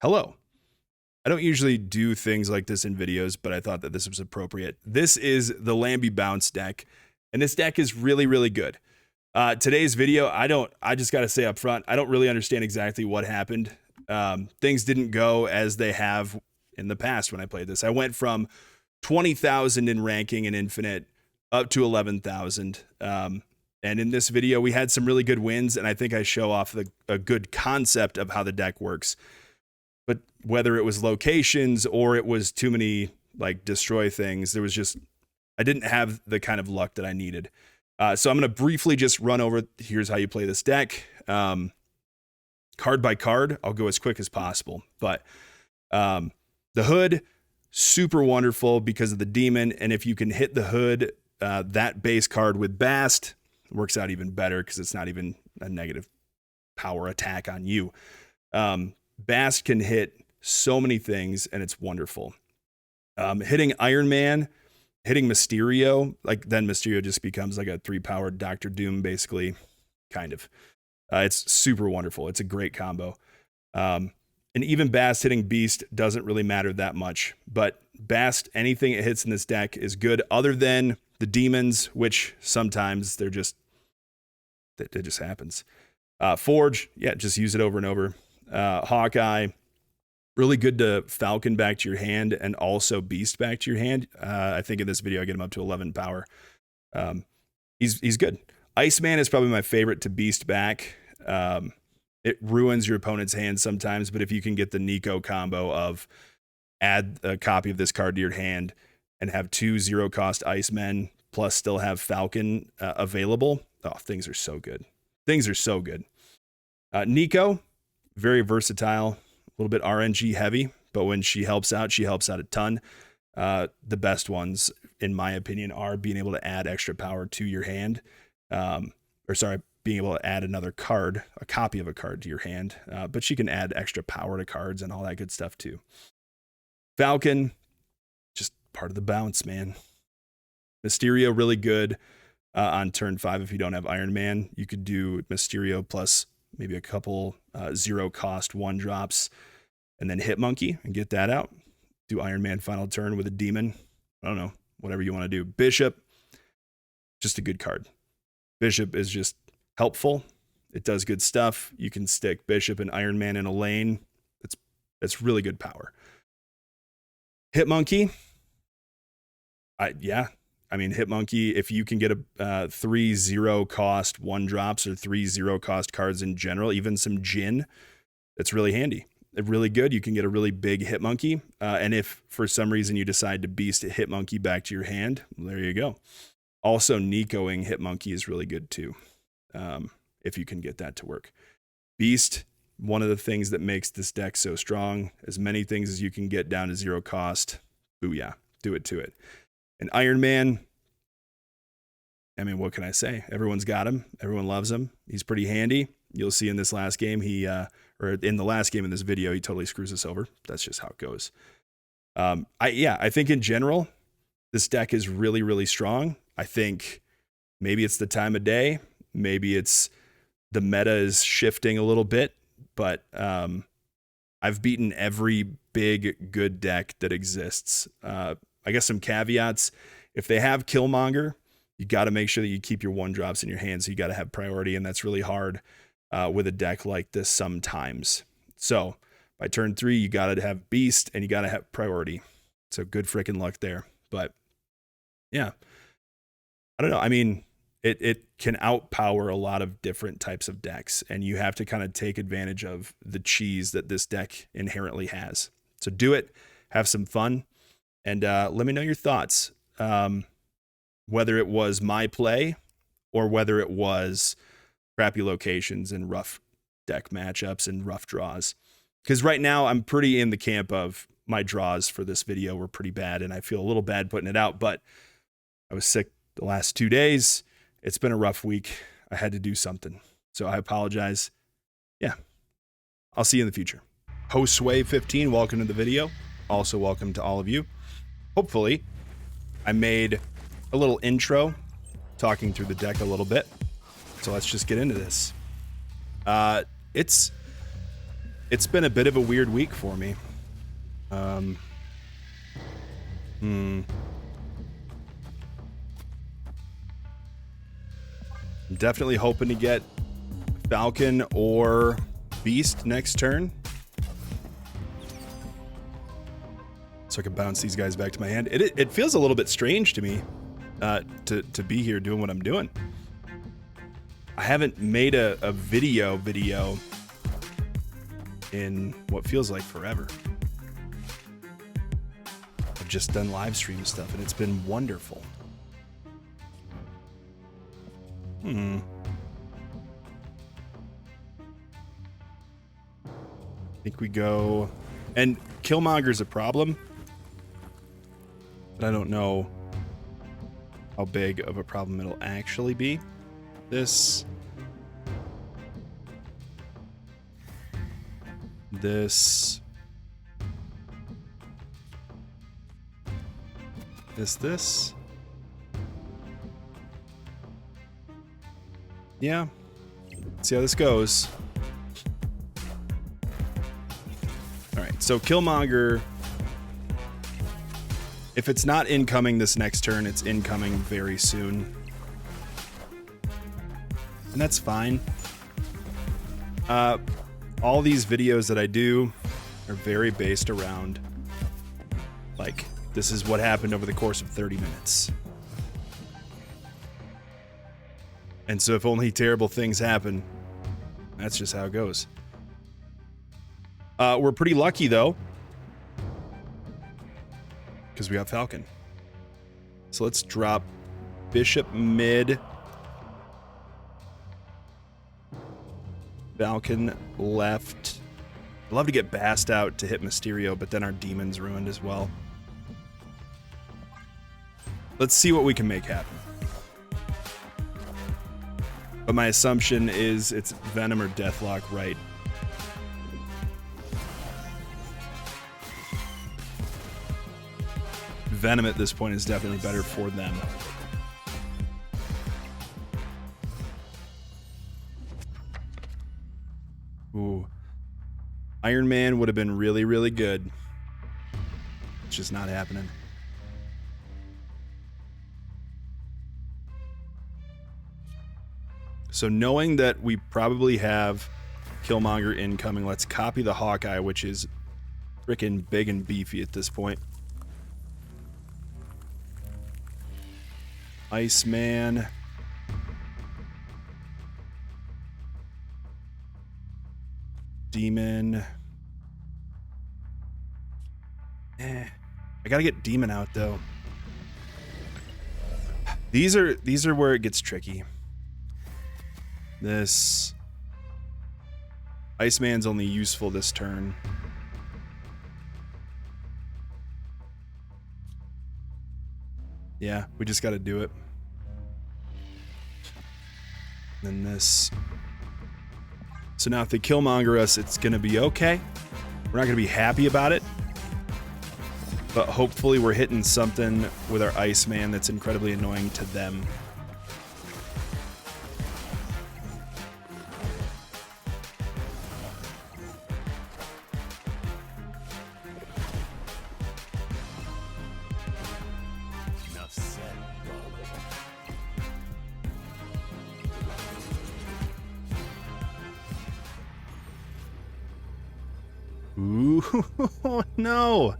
Hello. I don't usually do things like this in videos, but I thought that this was appropriate. This is the Lamby Bounce deck, and this deck is really, really good. Today's video, I just got to say up front, I don't really understand exactly what happened. Things didn't go as they have in the past when I played this. I went from 20,000 in ranking in Infinite up to 11,000. And in this video, we had some really good wins, and I think I show off a good concept of how the deck works. But whether it was locations or it was too many like destroy things, I didn't have the kind of luck that I needed. So I'm going to briefly just run over, here's how you play this deck. Card by card, I'll go as quick as possible. But the hood, super wonderful because of the demon. And if you can hit the hood, that base card with Bast, works out even better because it's not even a negative power attack on you. Bast can hit so many things, and it's wonderful. Hitting Iron Man, hitting Mysterio, like then Mysterio just becomes like a 3-powered Doctor Doom, basically, kind of. It's super wonderful. It's a great combo. And even Bast hitting Beast doesn't really matter that much, but Bast, anything it hits in this deck is good, other than the demons, which sometimes it just happens. Forge, yeah, just use it over and over. Hawkeye, really good to Falcon back to your hand and also Beast back to your hand. I think in this video I get him up to 11 power. He's good. Iceman is probably my favorite to Beast back. It ruins your opponent's hand sometimes, but if you can get the Nico combo of add a copy of this card to your hand and have 2 0-cost Icemen plus still have Falcon available, oh, things are so good. Things are so good. Nico, very versatile, a little bit RNG heavy, but when she helps out a ton. The best ones, in my opinion, are being able to add extra power to your hand. Being able to add another card, a copy of a card to your hand. But she can add extra power to cards and all that good stuff too. Falcon, just part of the bounce, man. Mysterio, really good on turn 5 if you don't have Iron Man. You could do Mysterio plus maybe a couple 0-cost 1-drops, and then hit Monkey and get that out. Do Iron Man final turn with a demon. I don't know, whatever you want to do. Bishop, just a good card. Bishop is just helpful. It does good stuff. You can stick Bishop and Iron Man in a lane. That's really good power. Hit Monkey. Hit Monkey, if you can get a 3 0-cost 1-drops or 3 0-cost cards in general, even some Jin, that's really handy. Really good. You can get a really big Hit Monkey. And if for some reason you decide to Beast a Hit Monkey back to your hand, well, there you go. Also, Nicoing Hit Monkey is really good too, if you can get that to work. Beast, one of the things that makes this deck so strong, as many things as you can get down to 0 cost. Booyah. Do it to it. And Iron Man, I mean, what can I say? Everyone's got him. Everyone loves him. He's pretty handy. You'll see in this last game, or in the last game in this video, he totally screws us over. That's just how it goes. I think in general, this deck is really, really strong. I think maybe it's the time of day. Maybe it's the meta is shifting a little bit, but I've beaten every big, good deck that exists. I guess some caveats. If they have Killmonger, you got to make sure that you keep your 1-drops in your hand. So you got to have priority, and that's really hard with a deck like this sometimes. So by turn 3, you got to have Beast and you got to have priority. So good freaking luck there. But yeah, I don't know. I mean, it can outpower a lot of different types of decks, and you have to kind of take advantage of the cheese that this deck inherently has. So do it, have some fun. And let me know your thoughts, whether it was my play or whether it was crappy locations and rough deck matchups and rough draws. Because right now I'm pretty in the camp of my draws for this video were pretty bad, and I feel a little bad putting it out, but I was sick the last 2 days. It's been a rough week. I had to do something. So I apologize. Yeah, I'll see you in the future. Hostway15, welcome to the video. Also welcome to all of you. Hopefully, I made a little intro talking through the deck a little bit. So let's just get into this. It's It's been a bit of a weird week for me. I'm definitely hoping to get Falcon or Beast next turn, so I can bounce these guys back to my hand. It feels a little bit strange to me to be here doing what I'm doing. I haven't made a video in what feels like forever. I've just done live stream stuff and it's been wonderful. I think we go, and Killmonger's a problem, but I don't know how big of a problem it'll actually be. This yeah, let's see how this goes. All right, so Killmonger, if it's not incoming this next turn, it's incoming very soon, and that's fine. All these videos that I do are very based around, like, this is what happened over the course of 30 minutes. And so if only terrible things happen, that's just how it goes. We're pretty lucky, though, because we got Falcon. So let's drop Bishop mid, Falcon left. I'd love to get Bast out to hit Mysterio, but then our Demon's ruined as well. Let's see what we can make happen. But my assumption is it's Venom or Deathlock, right? Venom at this point is definitely better for them. Ooh. Iron Man would have been really, really good. It's just not happening. So knowing that we probably have Killmonger incoming, let's copy the Hawkeye, which is freaking big and beefy at this point. Iceman. Demon. I gotta get Demon out though. These are where it gets tricky. This Iceman's only useful this turn. Yeah, we just got to do it. Then this. So now if they Killmonger us, it's going to be okay. We're not going to be happy about it. But hopefully we're hitting something with our Iceman that's incredibly annoying to them. Ooh, no.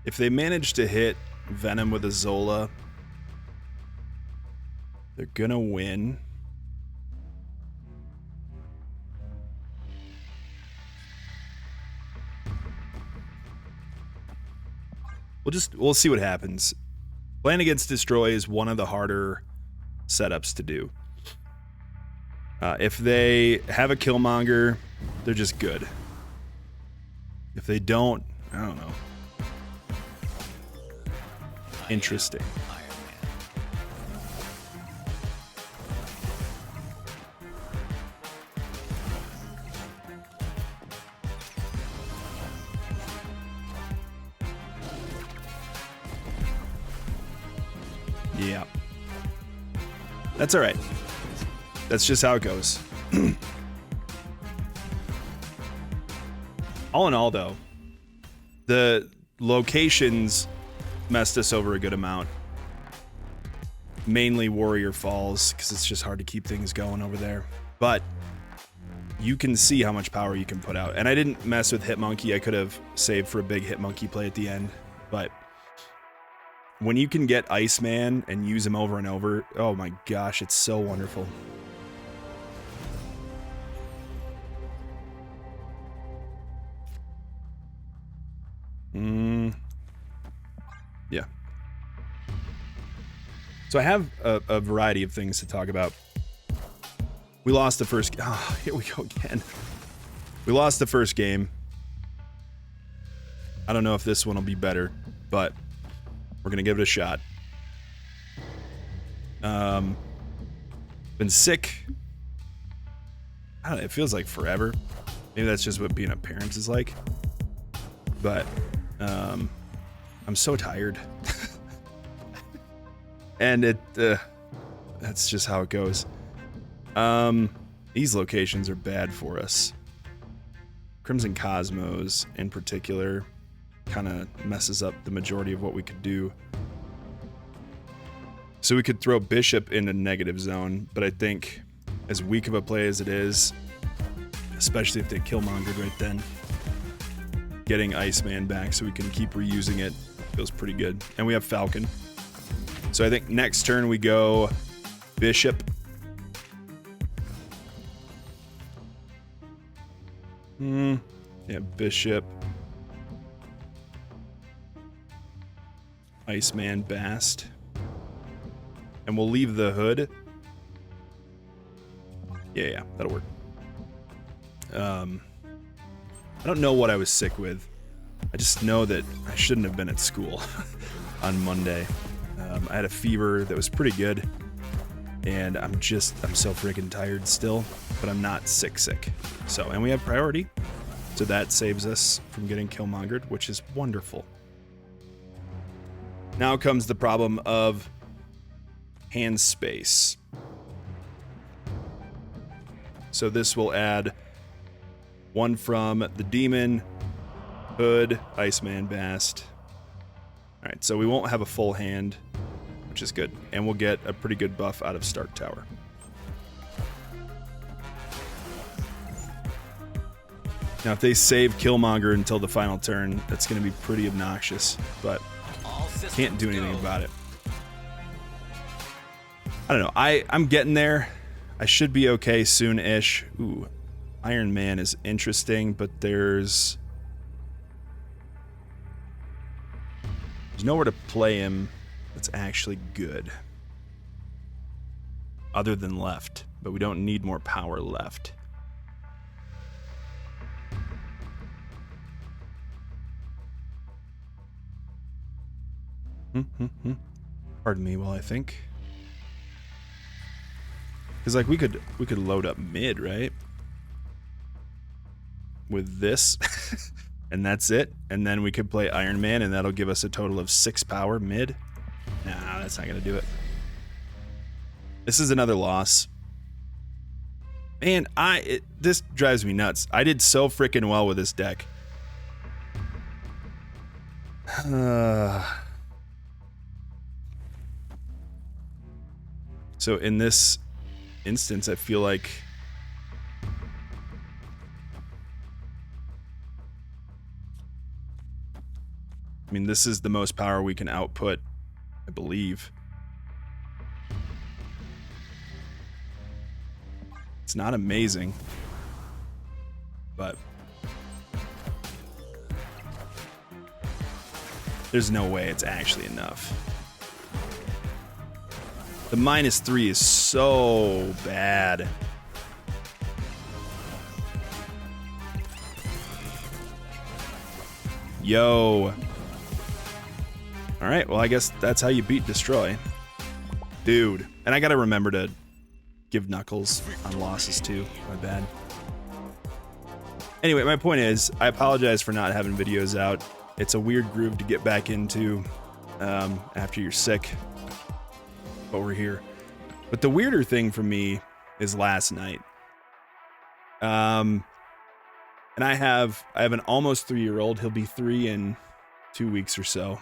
If they manage to hit Venom with a Zola, they're gonna win. We'll see what happens. Plan against Destroy is one of the harder setups to do. If they have a Killmonger, they're just good. If they don't, I don't know. Interesting. Yeah. That's all right. That's just how it goes. All in all, though, the locations messed us over a good amount. Mainly Warrior Falls, because it's just hard to keep things going over there. But you can see how much power you can put out. And I didn't mess with Hitmonkey. I could have saved for a big Hitmonkey play at the end. But when you can get Iceman and use him over and over, oh my gosh, it's so wonderful. Yeah. So I have a variety of things to talk about. We lost the first... Oh, here we go again. We lost the first game. I don't know if this one will be better, but we're going to give it a shot. Been sick. I don't know, it feels like forever. Maybe that's just what being a parent is like. But I'm so tired. And that's just how it goes. These locations are bad for us. Crimson Cosmos, in particular, kind of messes up the majority of what we could do. So we could throw Bishop in a negative zone, but I think as weak of a play as it is, especially if they Killmongered right then, getting Iceman back so we can keep reusing it feels pretty good. And we have Falcon. So I think next turn we go Bishop. Yeah, Bishop. Iceman Bast. And we'll leave the hood. Yeah, that'll work. I don't know what I was sick with. I just know that I shouldn't have been at school on Monday. I had a fever that was pretty good, and I'm so freaking tired still, but I'm not sick. So, and we have priority, so that saves us from getting Killmongered, which is wonderful. Now comes the problem of hand space. So this will add one from the Demon, Hood, Iceman Bast. All right, so we won't have a full hand, which is good. And we'll get a pretty good buff out of Stark Tower. Now, if they save Killmonger until the final turn, that's going to be pretty obnoxious, but can't do anything about it. I don't know. I'm getting there. I should be okay soon-ish. Ooh, Iron Man is interesting, but there's nowhere to play him that's actually good. Other than left, but we don't need more power left. Pardon me while I think. Because like we could load up mid, right? With this. And that's it. And then we could play Iron Man, and that'll give us a total of 6 power mid. Nah, that's not gonna do it. This is another loss. Man, this drives me nuts. I did so freaking well with this deck. So in this instance, I feel like this is the most power we can output, I believe. It's not amazing, but there's no way it's actually enough. The -3 is so bad. Yo. All right, well, I guess that's how you beat Destroy. Dude. And I gotta remember to give Knuckles on losses too. My bad. Anyway, my point is, I apologize for not having videos out. It's a weird groove to get back into after you're sick. but we're here. But the weirder thing for me is last night. And I have an almost 3-year-old. He'll be 3 in 2 weeks or so,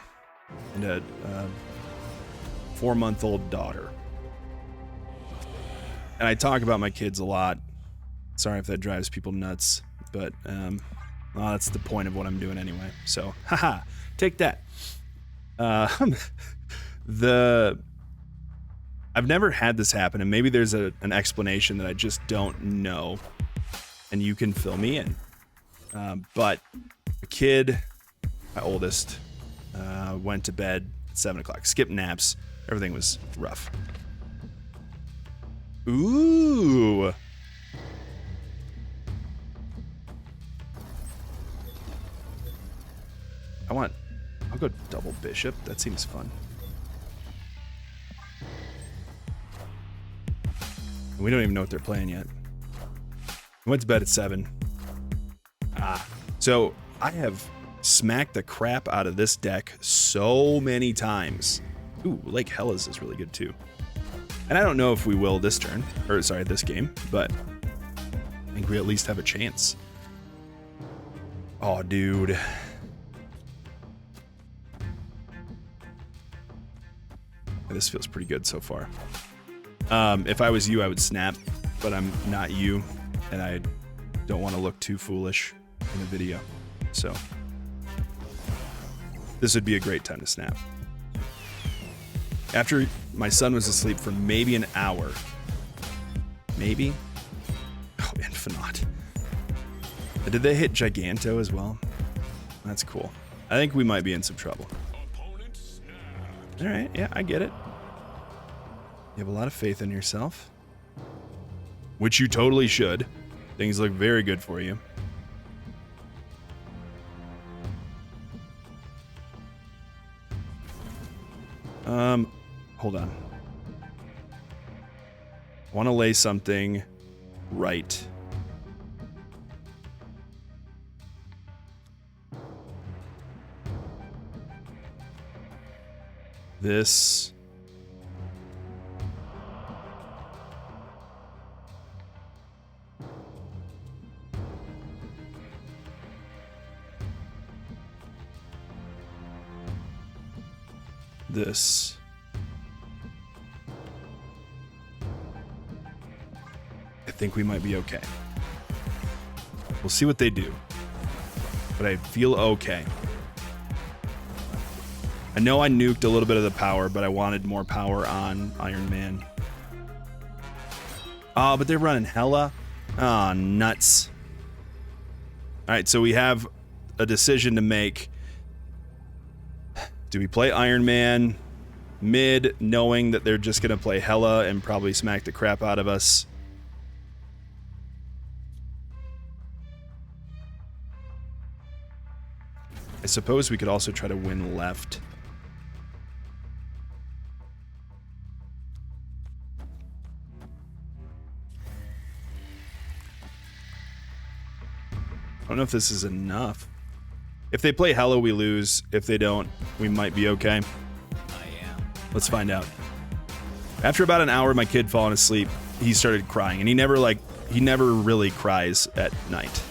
and a 4-month-old daughter. And I talk about my kids a lot. Sorry if that drives people nuts, but well, that's the point of what I'm doing anyway. So, haha, take that. I've never had this happen, and maybe there's an explanation that I just don't know, and you can fill me in. But a kid, my oldest, went to bed at 7 o'clock, skipped naps. Everything was rough. Ooh. I'll go double bishop. That seems fun. We don't even know what they're playing yet. I went to bed at 7. So I have smacked the crap out of this deck so many times. Ooh, Lake Hellas is really good too. And I don't know if we will this turn, or sorry, this game, but I think we at least have a chance. Oh, dude. This feels pretty good so far. If I was you, I would snap, but I'm not you, and I don't want to look too foolish in a video. So this would be a great time to snap. After my son was asleep for maybe an hour. Maybe? Oh, Infinite. Did they hit Giganto as well? That's cool. I think we might be in some trouble. Alright, yeah, I get it. You have a lot of faith in yourself. Which you totally should. Things look very good for you. Hold on. I want to lay something right. This. This. I think we might be okay. We'll see what they do. But I feel okay. I know I nuked a little bit of the power, but I wanted more power on Iron Man. Oh, but they're running Hella. Oh, nuts. Alright, so we have a decision to make. Do we play Iron Man mid, knowing that they're just going to play Hella and probably smack the crap out of us? I suppose we could also try to win left. I don't know if this is enough. If they play Hella, we lose. If they don't, we might be okay. Let's find out. After about an hour, my kid falling asleep, he started crying, and he never really cries at night.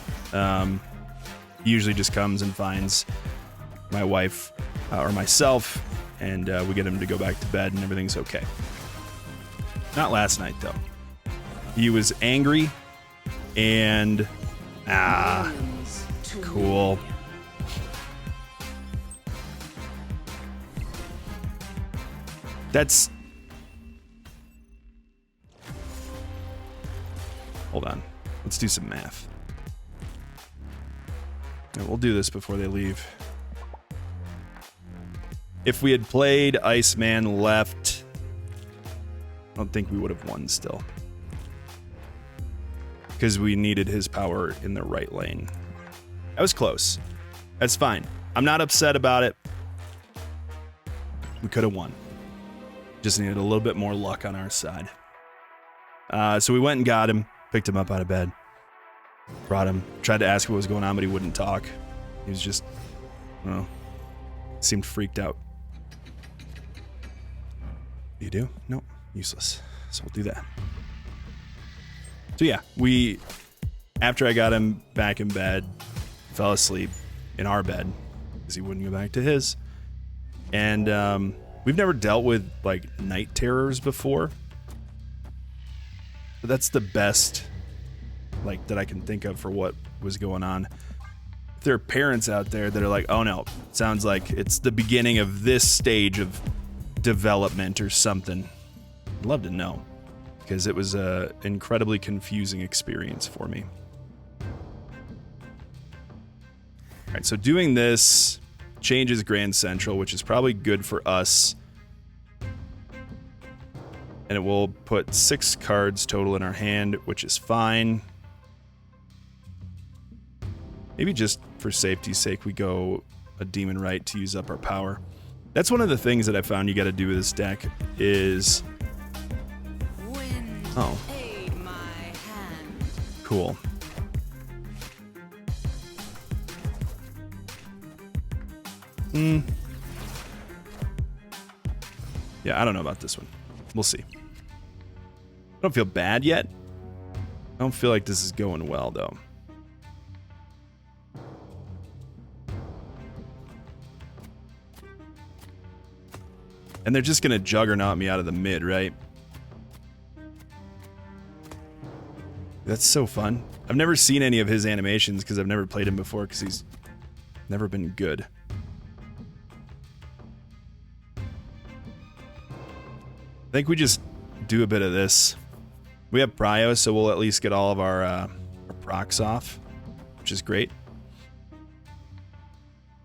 He usually just comes and finds my wife or myself, and we get him to go back to bed, and everything's okay. Not last night, though. He was angry, and cool. That's... Hold on. Let's do some math. Yeah, we'll do this before they leave. If we had played Iceman left, I don't think we would have won still. Because we needed his power in the right lane. That was close. That's fine. I'm not upset about it. We could have won. Just needed a little bit more luck on our side. So we went and got him, picked him up out of bed, brought him, tried to ask what was going on, but he wouldn't talk. He was just, I don't know, seemed freaked out. You do? No, useless. So we'll do that. So yeah, after I got him back in bed, fell asleep in our bed because he wouldn't go back to his. And we've never dealt with like night terrors before. But that's the best like that I can think of for what was going on. If there are parents out there that are like, oh no, sounds like it's the beginning of this stage of development or something, I'd love to know, because it was a incredibly confusing experience for me. All right, so doing this changes Grand Central, which is probably good for us. And it will put 6 cards total in our hand, which is fine. Maybe just for safety's sake, we go a Demon Right to use up our power. That's one of the things that I found you got to do with this deck is... Oh. Cool. Yeah, I don't know about this one. We'll see. I don't feel bad yet. I don't feel like this is going well, though. And they're just going to juggernaut me out of the mid, right? That's so fun. I've never seen any of his animations because I've never played him before because he's never been good. I think we just do a bit of this. We have Prio, so we'll at least get all of our procs off, which is great.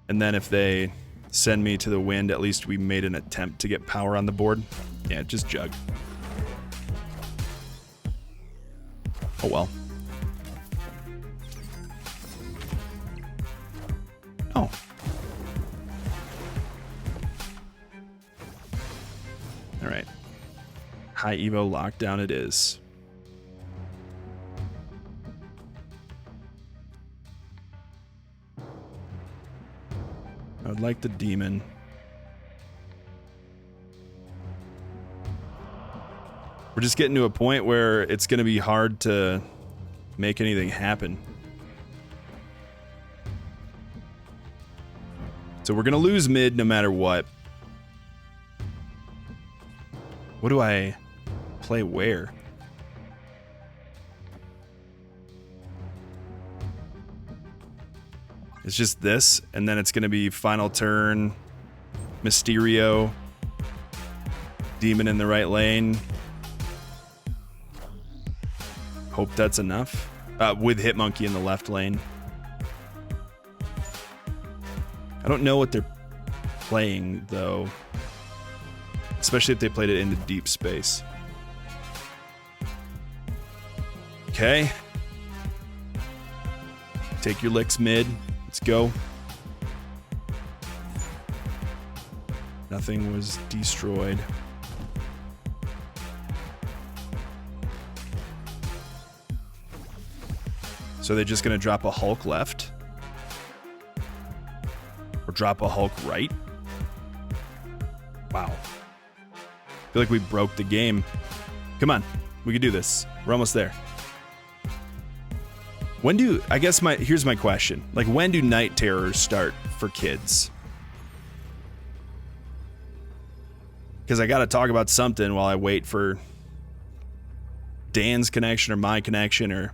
And then if they send me to the wind, at least we made an attempt to get power on the board. Yeah, just jug. Oh well. Oh. All right. High Evo lockdown it is. I would like the demon. We're just getting to a point where it's going to be hard to make anything happen. So we're going to lose mid no matter what. What do I play where? It's just this, and then it's going to be final turn, Mysterio, Demon in the right lane. Hope that's enough. With Hitmonkey in the left lane. I don't know what they're playing, though. Especially if they played it into deep space. Okay. Take your licks mid. Let's go. Nothing was destroyed. So they're just gonna drop a Hulk left? Or drop a Hulk right? Wow. I feel like we broke the game. Come on, we can do this. We're almost there. Here's my question. Like, when do night terrors start for kids? Because I gotta talk about something while I wait for Dan's connection or my connection or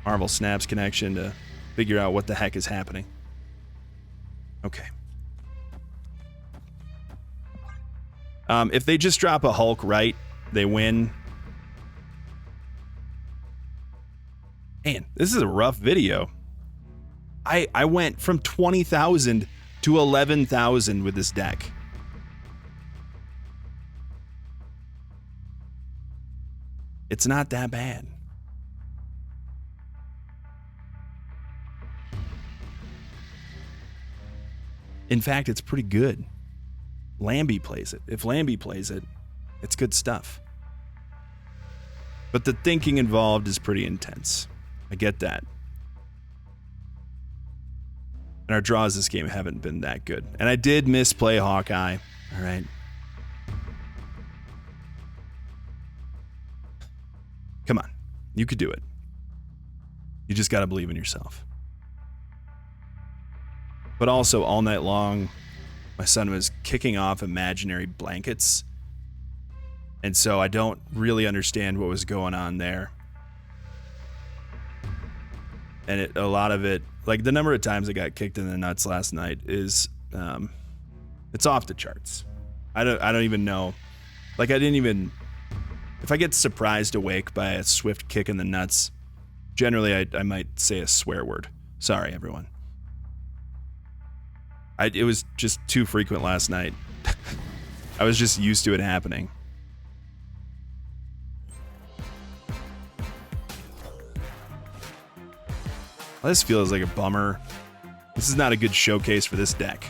Marvel Snap's connection to figure out what the heck is happening. Okay. If they just drop a Hulk right, they win. Man, this is a rough video. I went from 20,000 to 11,000 with this deck. It's not that bad. In fact, it's pretty good. Lamby plays it. If Lamby plays it, it's good stuff. But the thinking involved is pretty intense. I get that. And our draws this game haven't been that good. And I did misplay Hawkeye. All right. Come on. You could do it. You just got to believe in yourself. But also, all night long, my son was kicking off imaginary blankets. And so I don't really understand what was going on there. And a lot of it, like the number of times I got kicked in the nuts last night is, it's off the charts. I don't even know. Like if I get surprised awake by a swift kick in the nuts, generally I might say a swear word. Sorry, everyone. It was just too frequent last night. I was just used to it happening. Well, this feels like a bummer. This is not a good showcase for this deck.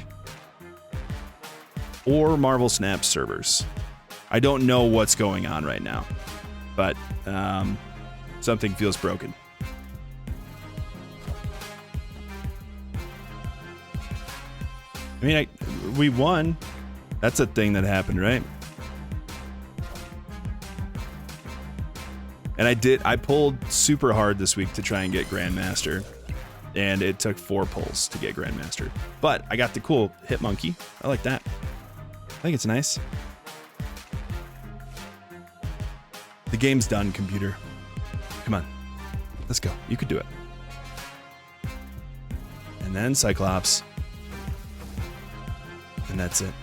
Or Marvel Snap servers. I don't know what's going on right now, but something feels broken. I mean, we won. That's a thing that happened, right? And I pulled super hard this week to try and get Grandmaster, and it took 4 pulls to get Grandmaster. But I got the cool Hit Monkey. I like that. I think it's nice. The game's done, computer. Come on. Let's go. You could do it. And then Cyclops. And that's it.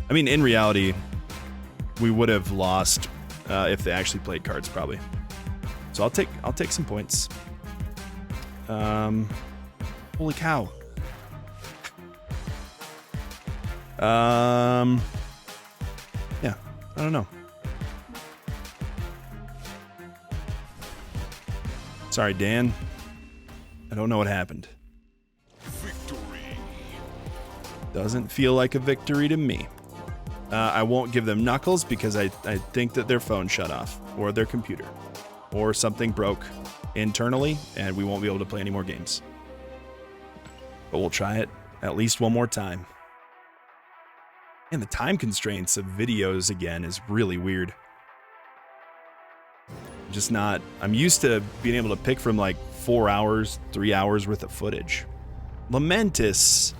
I mean, in reality, we would have lost if they actually played cards, probably. So I'll take some points. Holy cow. Yeah, I don't know. Sorry, Dan. I don't know what happened. Victory. Doesn't feel like a victory to me. I won't give them knuckles because I think that their phone shut off, or their computer, or something broke internally, and we won't be able to play any more games. But we'll try it at least one more time. And the time constraints of videos again is really weird. Just not. I'm used to being able to pick from like 4 hours, 3 hours worth of footage. Lamentus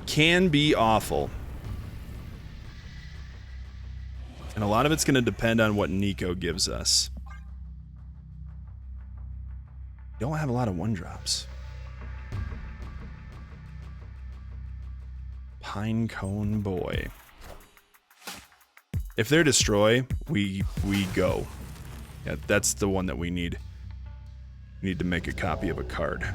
can be awful. And a lot of it's going to depend on what Nico gives us. Don't have a lot of 1-drops. Pinecone Boy. If they're destroy, we go. Yeah, that's the one that we need. We need to make a copy of a card.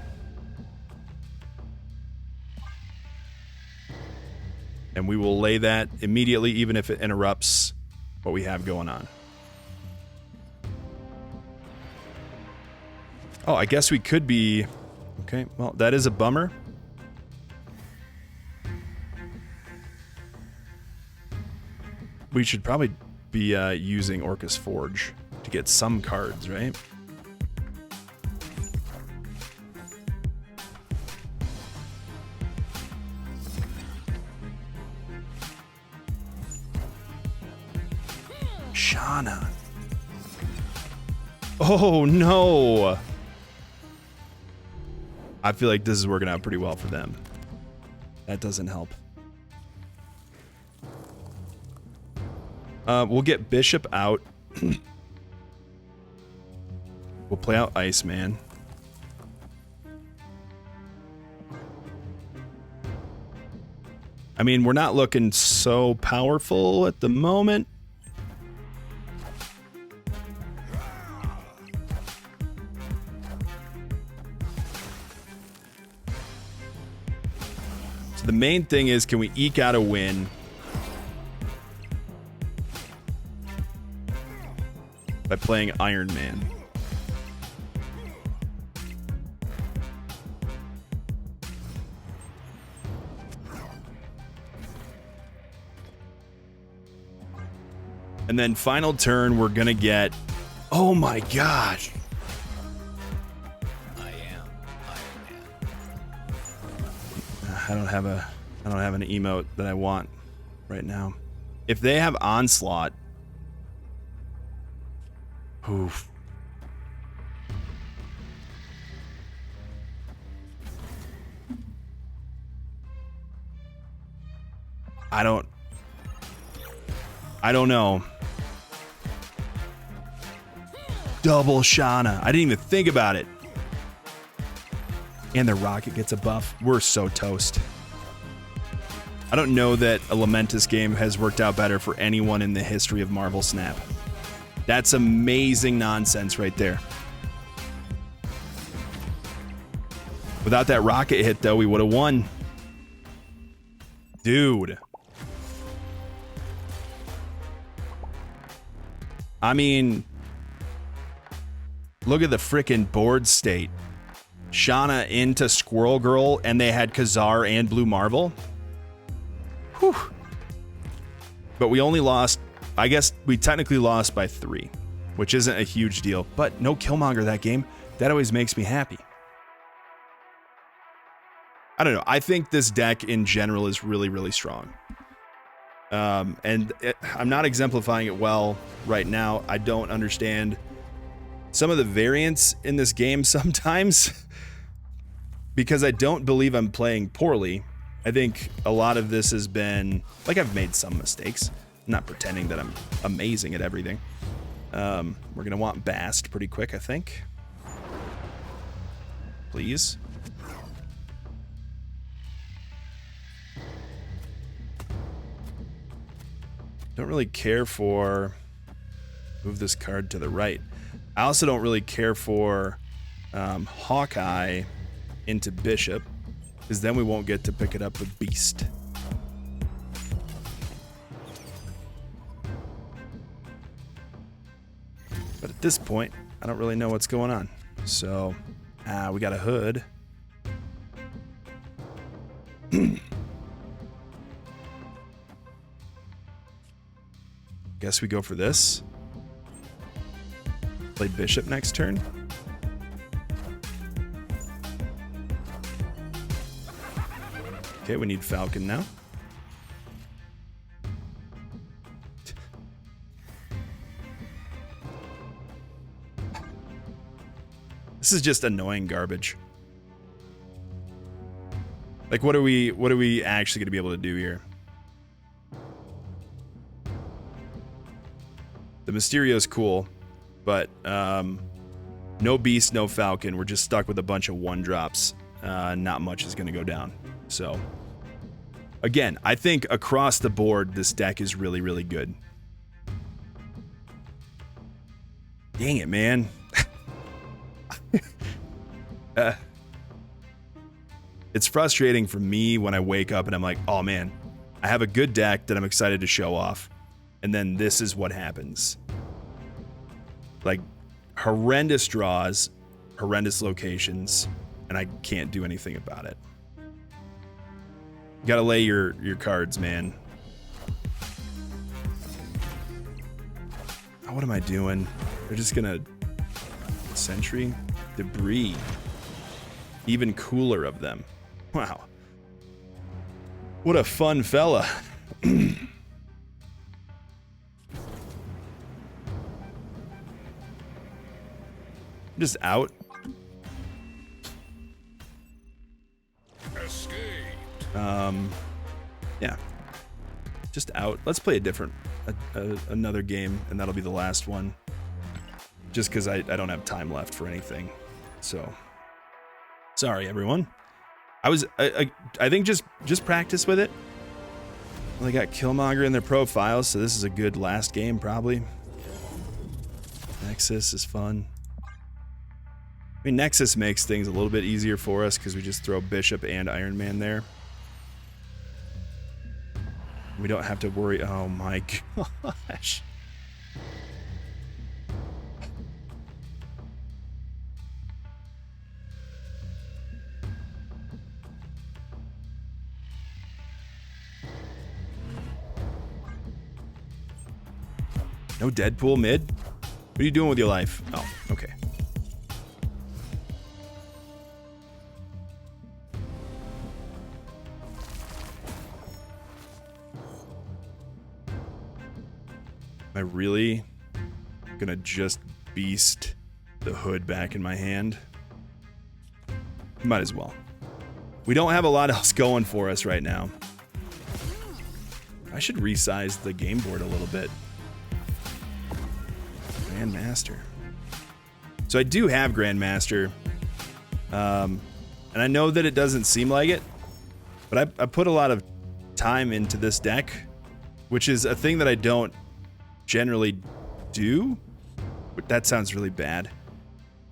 And we will lay that immediately, even if it interrupts what we have going on. Oh, I guess we could be... Okay, well, that is a bummer. We should probably be using Orcus Forge to get some cards, right? Shauna. Oh, no. I feel like this is working out pretty well for them. That doesn't help. We'll get Bishop out. We'll play out Iceman. I mean, we're not looking so powerful at the moment. So the main thing is, can we eke out a win? By playing Iron Man. And then final turn, we're gonna get... Oh my gosh! I am Iron Man. I don't have an emote that I want right now. If they have Onslaught, Oof. I don't know. Double Shauna. I didn't even think about it. And the rocket gets a buff. We're so toast. I don't know that a Lamentus game has worked out better for anyone in the history of Marvel Snap. That's amazing nonsense right there. Without that rocket hit, though, we would have won. Dude. I mean, look at the frickin' board state. Shauna into Squirrel Girl, and they had Khazar and Blue Marvel. Whew. But we only lost, I guess we technically lost by 3, which isn't a huge deal. But no Killmonger that game. That always makes me happy. I don't know. I think this deck in general is really, really strong. I'm not exemplifying it well right now. I don't understand some of the variance in this game sometimes because I don't believe I'm playing poorly. I think a lot of this has been, like, I've made some mistakes. I'm not pretending that I'm amazing at everything. We're going to want Bast pretty quick, I think. Please. Don't really care for... Move this card to the right. I also don't really care for Hawkeye into Bishop, because then we won't get to pick it up with Beast. But at this point, I don't really know what's going on. So, we got a hood. Guess we go for this. Play Bishop next turn. Okay, we need Falcon now. This is just annoying garbage. Like, what are we actually going to be able to do here? The Mysterio's cool, but no Beast, no Falcon. We're just stuck with a bunch of 1-drops. Not much is going to go down. So, again, I think across the board, this deck is really, really good. Dang it, man. It's frustrating for me when I wake up and I'm like, oh man, I have a good deck that I'm excited to show off. And then this is what happens. Like, horrendous draws, horrendous locations, and I can't do anything about it. You gotta lay your cards, man. Oh, what am I doing? They're just gonna... Sentry? Debris. Even cooler of them. Wow. What a fun fella. Just out. Yeah. Just out. Let's play a different, another game, and that'll be the last one. Just because I don't have time left for anything. So, sorry everyone. I think just practice with it. Well, they got Killmonger in their profiles, so this is a good last game probably. Nexus is fun. I mean, Nexus makes things a little bit easier for us because we just throw Bishop and Iron Man there. We don't have to worry. Oh my gosh. No Deadpool mid? What are you doing with your life? Oh, okay. Am I really gonna just beast the hood back in my hand. Might as well. We don't have a lot else going for us right now. I should resize the game board a little bit. Grandmaster. So I do have Grandmaster. And I know that it doesn't seem like it, but I put a lot of time into this deck, which is a thing that I don't generally do. But that sounds really bad.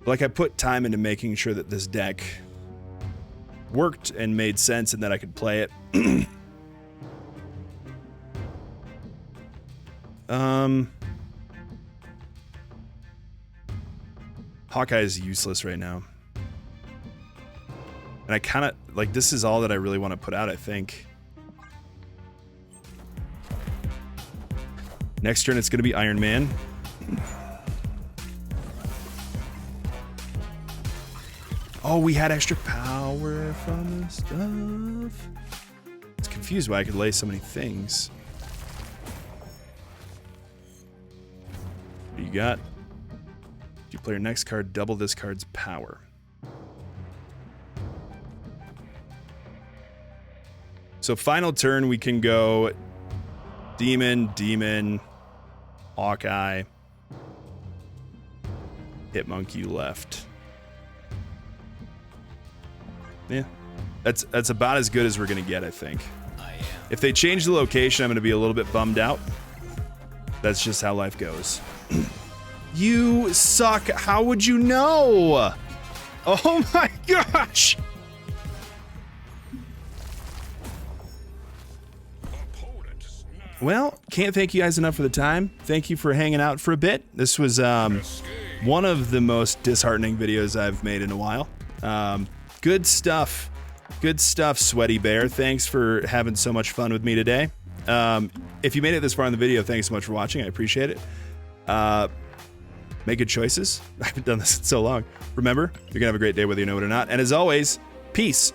Like, I put time into making sure that this deck worked and made sense and that I could play it. Hawkeye is useless right now. And I kind of, like, this is all that I really want to put out, I think. Next turn, it's going to be Iron Man. Oh, we had extra power from the stuff. It's confused why I could lay so many things. What do you got? If you play your next card, double this card's power. So final turn, we can go Demon, Hawkeye, Hit Monkey left. Yeah, that's about as good as we're gonna get, I think. If they change the location, I'm gonna be a little bit bummed out. That's just how life goes. You suck. How would you know? Oh my gosh. Well, can't thank you guys enough for the time. Thank you for hanging out for a bit. This was one of the most disheartening videos I've made in a while. Good stuff. Good stuff, Sweaty Bear. Thanks for having so much fun with me today. If you made it this far in the video, thanks so much for watching. I appreciate it. Make good choices. I haven't done this in so long. Remember, you're going to have a great day whether you know it or not. And as always, peace.